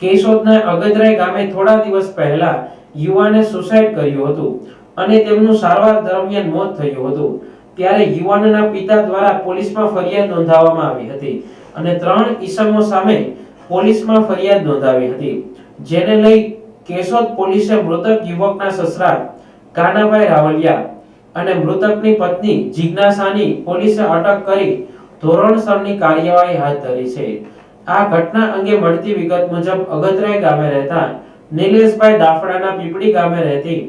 કેશોદના અગદરાઈ ગામે થોડા દિવસ પહેલા યુવાને સુસાઇડ કર્યું હતું અને તેમનું સારવાર દરમિયાન મોત થયું હતું। ત્યારે યુવાનના પિતા દ્વારા પોલીસમાં ફરિયાદ નોંધાવવામાં આવી હતી અને 3 ઈસમો સામે પોલીસમાં ફરિયાદ નોંધાવી હતી, જેને લઈ કેશોદ પોલીસે મૃતક યુવકના સસરા કાનાભાઈ રાવલિયા અને મૃતકની પત્ની જિજ્ઞાસાની પોલીસે અટક કરી ધોરણસરની કાર્યવાહી હાથ ધરી છે। આ ઘટના અંગે મળતી વિગત મુજબ અગદરાઈ ગામે રહેતા નિલેશભાઈ દાફડાના પીપળી ગામે રહેતી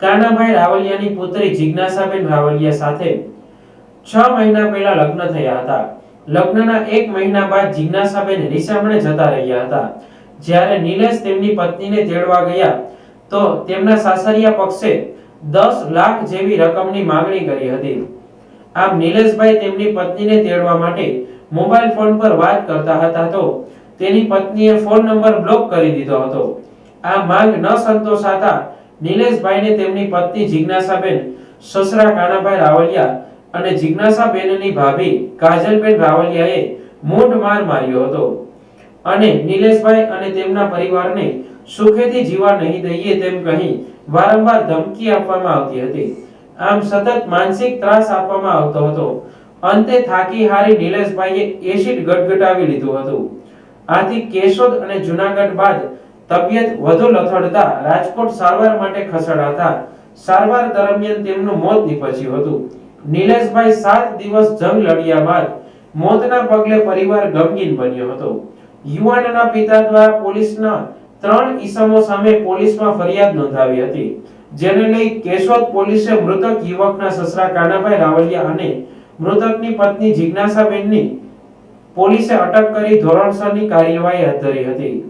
કાનાભાઈ રાવલિયાની પુત્રી જિજ્ઞાસાબેન રાવલિયા સાથે 6 મહિના પહેલા લગ્ન થયા હતા। લગ્નના 1 મહિના બાદ જિજ્ઞાસાબેન રીસામણે જતા રહ્યા હતા। જ્યારે નિલેશ તેમની પત્નીને તેડવા ગયા તો તેમના સાસરિયા પક્ષે 10 લાખ જેવી રકમની માંગણી કરી હતી। આમ નિલેશભાઈ તેમની પત્નીને તેડવા માટે મોબાઈલ ફોન પર વાત કરતા હતા તો તેની પત્નીએ ફોન નંબર બ્લોક કરી દીધો હતો। આ માંગ ન સંતોષાતા નિલેશભાઈને તેમની પત્ની જિજ્ઞાસાબેન, સસરા કાનાભાઈ રાવલિયા અને જિજ્ઞાસાબેનની ભાભી કાજલબેન રાવલિયાએ મૂઢ માર માર્યો હતો અને નિલેશભાઈ અને તેમના પરિવારને સુખેથી જીવવા નહીં દઈએ તેમ કહી વારંવાર ધમકી આપવામાં આવતી હતી। આમ સતત માનસિક ત્રાસ આપવામાં આવતો હતો। અંતે થાકી હારી નિલેશભાઈએ એસિડ ગટગટાવી લીધું હતું। આથી કેશોદ અને જૂનાગઢ બાદ તબિયત વધુ લથડતા રાજકોટ સારવાર માટે ખસેડાતા સારવાર દરમિયાન તેમનું મોત નીપજ્યું હતું। નિલેશભાઈ 7 દિવસ જંગ લડ્યા બાદ મોતના પગલે પરિવાર ગમગીન બન્યો હતો। યુવાનના પિતા દ્વારા પોલીસના 3 ઈસમો સામે પોલીસમાં ફરિયાદ નોંધાવી હતી, જેને લઈ કેશોદ પોલીસે મૃતક યુવકના સસરા કાનાભાઈ રાવલિયા અને મૃતકની પત્ની જિજ્ઞાસાબેનની પોલીસે અટક કરી ધોરણસરની કાર્યવાહી હાથ ધરી હતી।